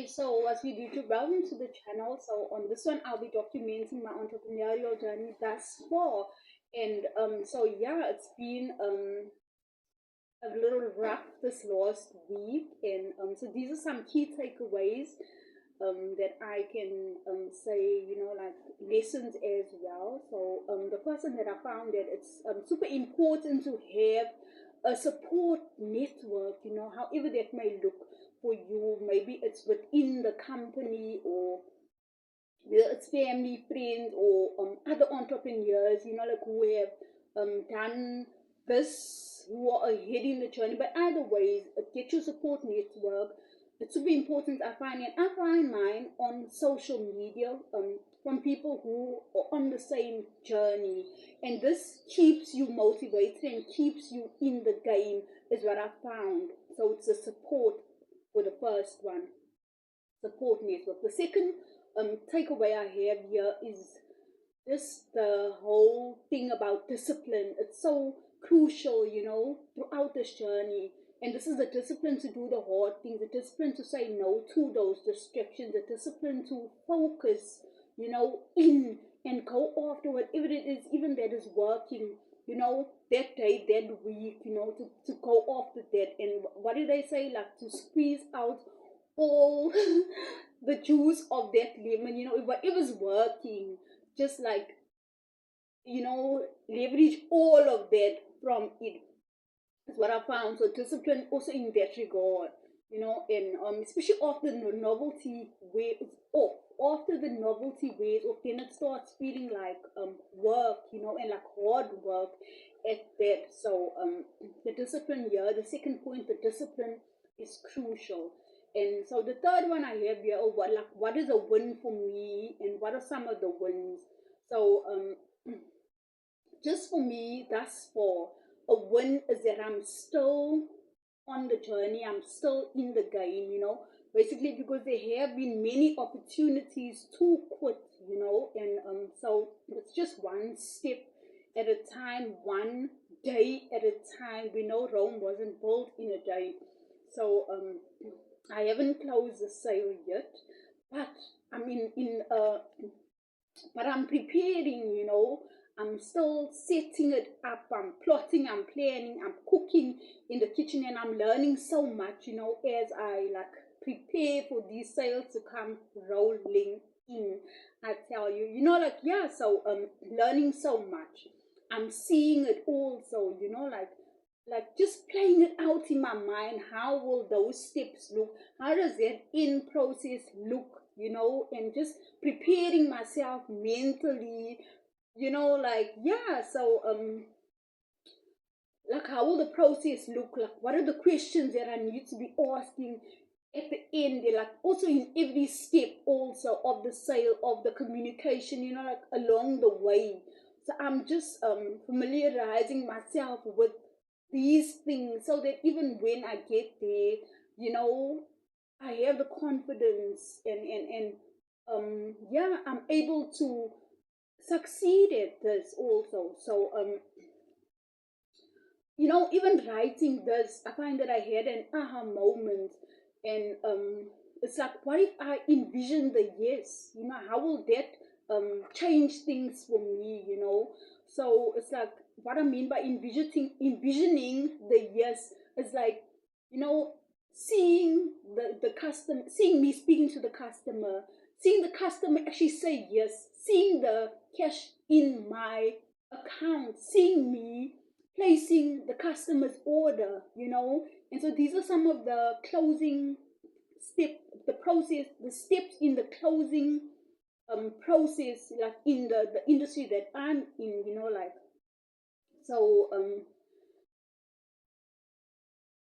So as we do to delve into the channel, so on this one I'll be documenting my entrepreneurial journey thus far. And so yeah, it's been a little rough this last week, and so these are some key takeaways that I can say, like lessons as well. So the first thing that I found that it's super important to have a support network, however that may look for you. Maybe it's within the company, or whether it's family, friends, or other entrepreneurs, like who have done this, who are ahead in the journey. But either ways, get your support network. It's super important, I find, and I find mine on social media, from people who are on the same journey, and this keeps you motivated and keeps you in the game, is what I found. So it's a support for the first one, support network. The second takeaway I have here is just the whole thing about discipline. It's so crucial, throughout this journey. And this is the discipline to do the hard things, the discipline to say no to those distractions, the discipline to focus, in and go after whatever it is, even that is working, that day, that week, to go after that. And what do they say? Like to squeeze out all the juice of that lemon, if whatever's working, just like, leverage all of that from it. That's what I found. So discipline also in that regard, and especially after the novelty wears off. After the novelty wears off, then it starts feeling like work, and like hard work at that. So the discipline here, the second point, the discipline is crucial. And so the third one I have here, what is a win for me, and what are some of the wins? So just for me, thus far, a win is that I'm still on the journey, I'm still in the game, basically because there have been many opportunities to quit, and so it's just one step at a time, one day at a time. We know Rome wasn't built in a day. So I haven't closed the sale yet, but I'm but I'm preparing, I'm still setting it up, I'm plotting, I'm planning, I'm cooking in the kitchen, and I'm learning so much, as I like prepare for these sales to come rolling in. I tell you, like, yeah, so learning so much. I'm seeing it also, like just playing it out in my mind. How will those steps look? How does that end process look? And just preparing myself mentally, like, yeah. So like, how will the process look like? What are the questions that I need to be asking at the end? They're like also in every step also of the sale, of the communication, like along the way. So I'm just familiarizing myself with these things, so that even when I get there, I have the confidence, and yeah, I'm able to succeed at this also. So even writing this, I find that I had an aha moment, and it's like, what if I envision the yes? How will that change things for me? So it's like, what I mean by envisioning the yes is like, seeing the customer, seeing me speaking to the customer, seeing the customer actually say yes, seeing the cash in my account, seeing me placing the customer's order, and so these are some of the closing step, the process, the steps in the closing process, like in the industry that I'm in, like. So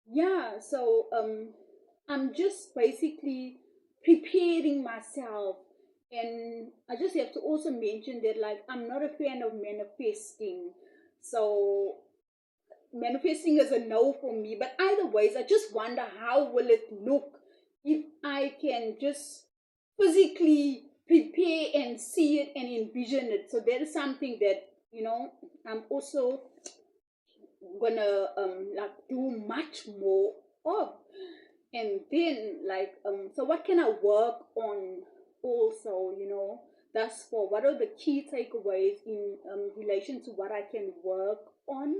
yeah, so I'm just basically preparing myself. And I just have to also mention that, like, I'm not a fan of manifesting. So manifesting is a no for me. But either ways, I just wonder, how will it look if I can just physically prepare and see it and envision it. So that is something that, I'm also gonna like do much more of. And then like so what can I work on also, thus for what are the key takeaways in relation to what I can work on,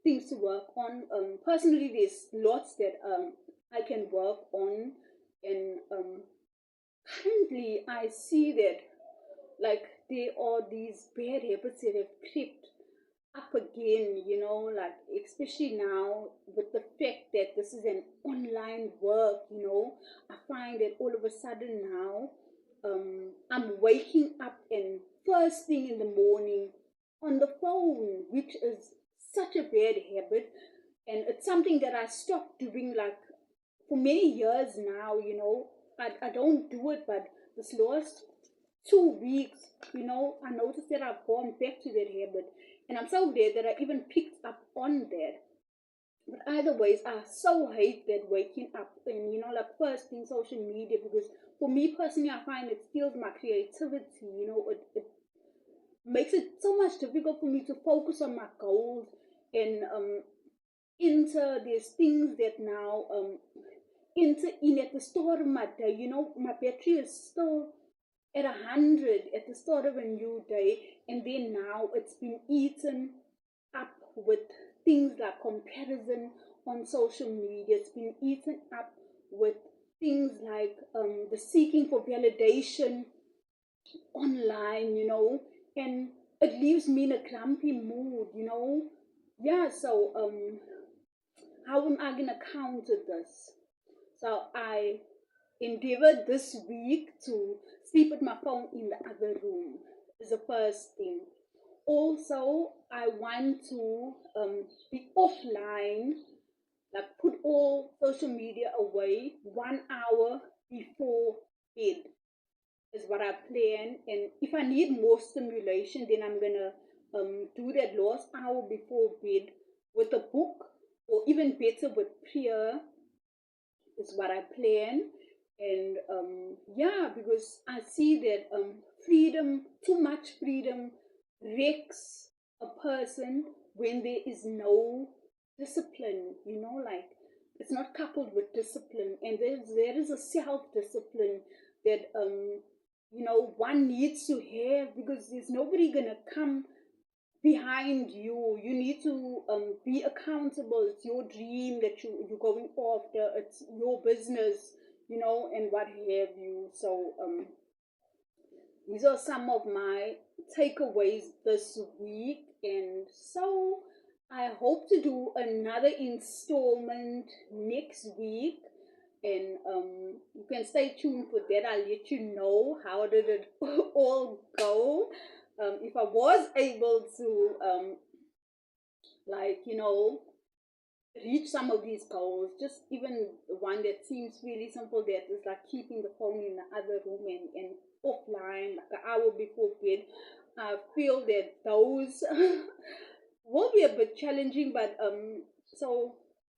things to work on. Personally, there's lots that I can work on, and currently I see that like there are these bad habits that have crept up again, like especially now with the fact that this is an online work, I find that all of a sudden now I'm waking up and first thing in the morning on the phone, which is such a bad habit. And it's something that I stopped doing like for many years now, I don't do it, but this last 2 weeks, I noticed that I've gone back to that habit. And I'm so glad that I even picked up on that. But either ways, I so hate that waking up and, like first thing social media, because for me personally, I find it steals my creativity, it makes it so much difficult for me to focus on my goals and enter these things that now enter in at the start of my day. My battery is still at 100 at the start of a new day, and then now it's been eaten up with things like comparison on social media. It's been eaten up with things like the seeking for validation online, and it leaves me in a grumpy mood. Yeah, so how am I gonna counter this? So I endeavored this week to sleep with my phone in the other room is the first thing. Also, I want to be offline, like put all social media away 1 hour before bed is what I plan. And if I need more stimulation, then I'm gonna do that last hour before bed with a book, or even better with prayer is what I plan. And yeah, because I see that freedom, too much freedom, wrecks a person when there is no discipline, like it's not coupled with discipline. And there is a self discipline that one needs to have, because there's nobody gonna come behind you. You need to be accountable. It's your dream that you're going after. It's your business, and what have you. So these are some of my takeaways this week, and so I hope to do another installment next week. And you can stay tuned for that. I'll let you know how did it all go. If I was able to like reach some of these goals, just even one that seems really simple, that is like keeping the phone in the other room and offline like an hour before bed. I feel that those will be a bit challenging, but so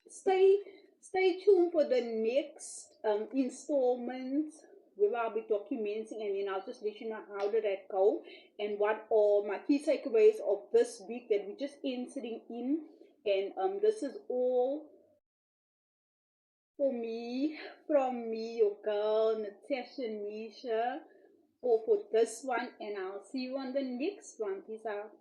stay stay tuned for the next installment where I'll be documenting, and then I'll just let you know how did that go and what are my key takeaways of this week that we're just entering in. And this is all for me, from me, your girl, Natasha Nisha, all for this one. And I'll see you on the next one. Peace out.